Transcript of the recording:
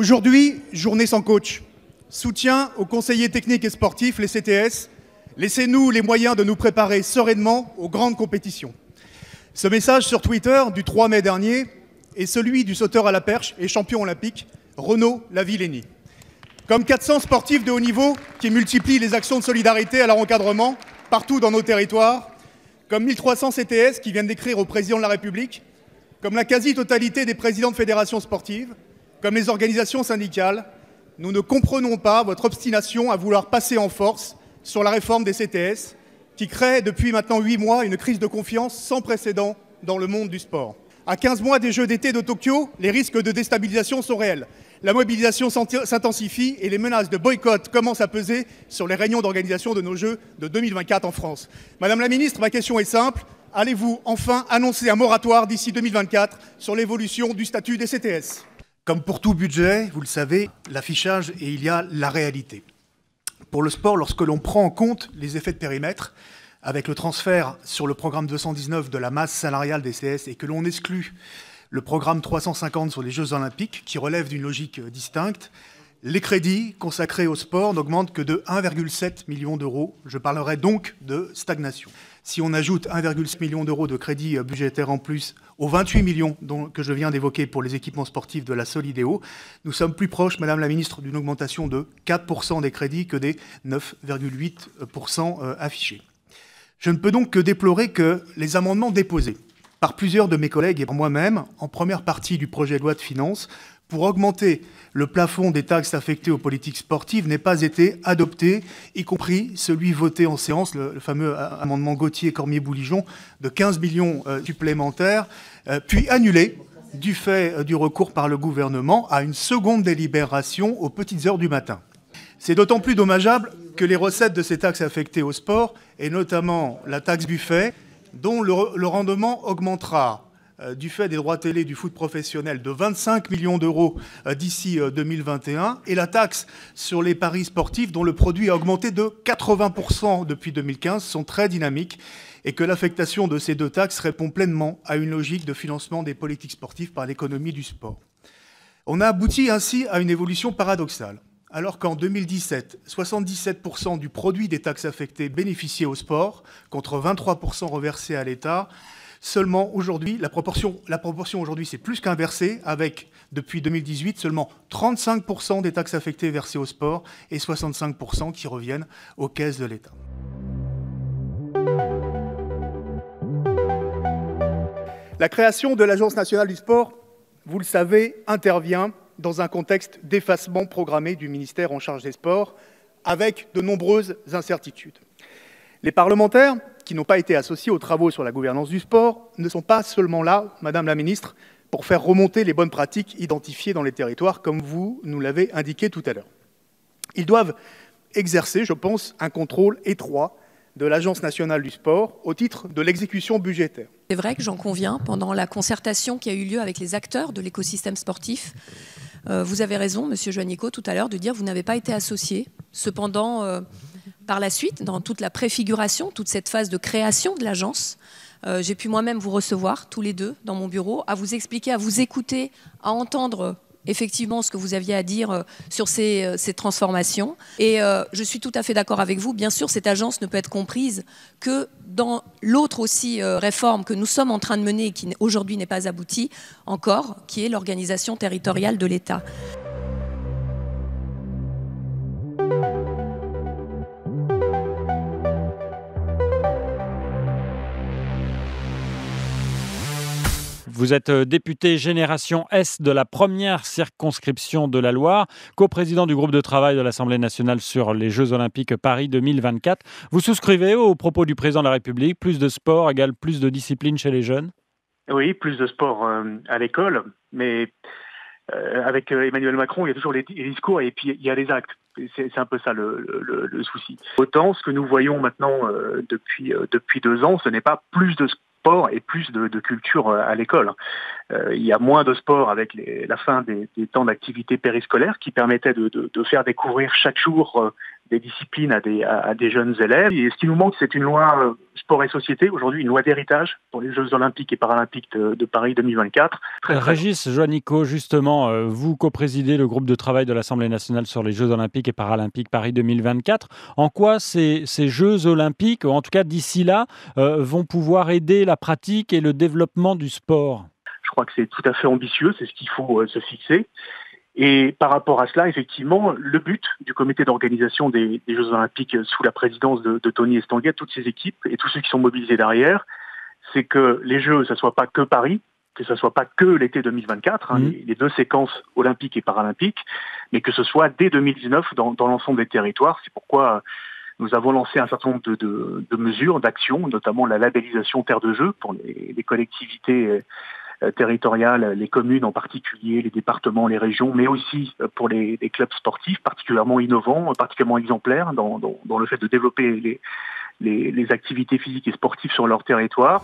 Aujourd'hui, journée sans coach. Soutien aux conseillers techniques et sportifs, les CTS. Laissez-nous les moyens de nous préparer sereinement aux grandes compétitions. Ce message sur Twitter du 3 mai dernier est celui du sauteur à la perche et champion olympique Renaud Lavillenie. Comme 400 sportifs de haut niveau qui multiplient les actions de solidarité à leur encadrement partout dans nos territoires, comme 1300 CTS qui viennent d'écrire au président de la République, comme la quasi-totalité des présidents de fédérations sportives, comme les organisations syndicales, nous ne comprenons pas votre obstination à vouloir passer en force sur la réforme des CTS qui crée depuis maintenant 8 mois une crise de confiance sans précédent dans le monde du sport. À 15 mois des Jeux d'été de Tokyo, les risques de déstabilisation sont réels. La mobilisation s'intensifie et les menaces de boycott commencent à peser sur les réunions d'organisation de nos Jeux de 2024 en France. Madame la ministre, ma question est simple. Allez-vous enfin annoncer un moratoire d'ici 2024 sur l'évolution du statut des CTS ? Comme pour tout budget, vous le savez, l'affichage et il y a la réalité. Pour le sport, lorsque l'on prend en compte les effets de périmètre, avec le transfert sur le programme 219 de la masse salariale des CS et que l'on exclut le programme 350 sur les Jeux Olympiques, qui relève d'une logique distincte, les crédits consacrés au sport n'augmentent que de 1,7 million d'euros. Je parlerai donc de stagnation. Si on ajoute 1,7 million d'euros de crédits budgétaires en plus aux 28 millions que je viens d'évoquer pour les équipements sportifs de la Solidéo, nous sommes plus proches, Madame la Ministre, d'une augmentation de 4% des crédits que des 9,8% affichés. Je ne peux donc que déplorer que les amendements déposés par plusieurs de mes collègues et par moi-même en première partie du projet de loi de finances pour augmenter le plafond des taxes affectées aux politiques sportives n'aient pas été adoptés, y compris celui voté en séance, le fameux amendement Gauthier-Cormier-Bouligeon de 15 millions supplémentaires, puis annulé du fait du recours par le gouvernement à une seconde délibération aux petites heures du matin. C'est d'autant plus dommageable que les recettes de ces taxes affectées au sport, et notamment la taxe Buffet, dont le rendement augmentera du fait des droits télé du foot professionnel de 25 millions d'euros d'ici 2021, et la taxe sur les paris sportifs dont le produit a augmenté de 80% depuis 2015 sont très dynamiques, et que l'affectation de ces deux taxes répond pleinement à une logique de financement des politiques sportives par l'économie du sport. On a abouti ainsi à une évolution paradoxale. Alors qu'en 2017, 77% du produit des taxes affectées bénéficiait au sport, contre 23% reversés à l'État, seulement aujourd'hui, la proportion aujourd'hui c'est plus qu'inversée, avec, depuis 2018, seulement 35% des taxes affectées versées au sport et 65% qui reviennent aux caisses de l'État. La création de l'Agence nationale du sport, vous le savez, intervient dans un contexte d'effacement programmé du ministère en charge des sports, avec de nombreuses incertitudes. Les parlementaires, qui n'ont pas été associés aux travaux sur la gouvernance du sport, ne sont pas seulement là, Madame la Ministre, pour faire remonter les bonnes pratiques identifiées dans les territoires, comme vous nous l'avez indiqué tout à l'heure. Ils doivent exercer, je pense, un contrôle étroit de l'Agence nationale du sport au titre de l'exécution budgétaire. C'est vrai que j'en conviens, pendant la concertation qui a eu lieu avec les acteurs de l'écosystème sportif, vous avez raison, Monsieur Juanico, tout à l'heure, de dire que vous n'avez pas été associé. Cependant, par la suite, dans toute la préfiguration, toute cette phase de création de l'agence, j'ai pu moi-même vous recevoir, tous les deux, dans mon bureau, à vous expliquer, à vous écouter, à entendre effectivement ce que vous aviez à dire sur ces transformations. Et je suis tout à fait d'accord avec vous. Bien sûr, cette agence ne peut être comprise que dans l'autre aussi réforme que nous sommes en train de mener et qui aujourd'hui n'est pas aboutie encore, qui est l'organisation territoriale de l'État. Vous êtes député Génération S de la première circonscription de la Loire, coprésident du groupe de travail de l'Assemblée nationale sur les Jeux Olympiques Paris 2024. Vous souscrivez aux propos du président de la République, plus de sport égale plus de discipline chez les jeunes ? Oui, plus de sport à l'école, mais avec Emmanuel Macron, il y a toujours les discours et puis il y a les actes. C'est un peu ça le souci. Autant ce que nous voyons maintenant depuis 2 ans, ce n'est pas plus de sport et plus de culture à l'école. Il y a moins de sport avec la fin des temps d'activité périscolaire qui permettaient de faire découvrir chaque jour des disciplines à des jeunes élèves. Et ce qui nous manque, c'est une loi sport et société, aujourd'hui une loi d'héritage pour les Jeux olympiques et paralympiques de Paris 2024. Régis Juanico, justement, vous coprésidez le groupe de travail de l'Assemblée nationale sur les Jeux olympiques et paralympiques Paris 2024. En quoi ces Jeux olympiques, ou en tout cas d'ici là, vont pouvoir aider la pratique et le développement du sport ? Je crois que c'est tout à fait ambitieux, c'est ce qu'il faut se fixer. Et par rapport à cela, effectivement, le but du comité d'organisation des Jeux Olympiques sous la présidence de Tony Estanguet, toutes ses équipes et tous ceux qui sont mobilisés derrière, c'est que les Jeux, ça ne soit pas que Paris, que ça ne soit pas que l'été 2024, les deux séquences olympiques et paralympiques, mais que ce soit dès 2019 dans l'ensemble des territoires. C'est pourquoi nous avons lancé un certain nombre de mesures, d'actions, notamment la labellisation Terre de Jeux pour les collectivités territoriales, les communes en particulier, les départements, les régions, mais aussi pour les clubs sportifs particulièrement innovants, particulièrement exemplaires dans le fait de développer les activités physiques et sportives sur leur territoire.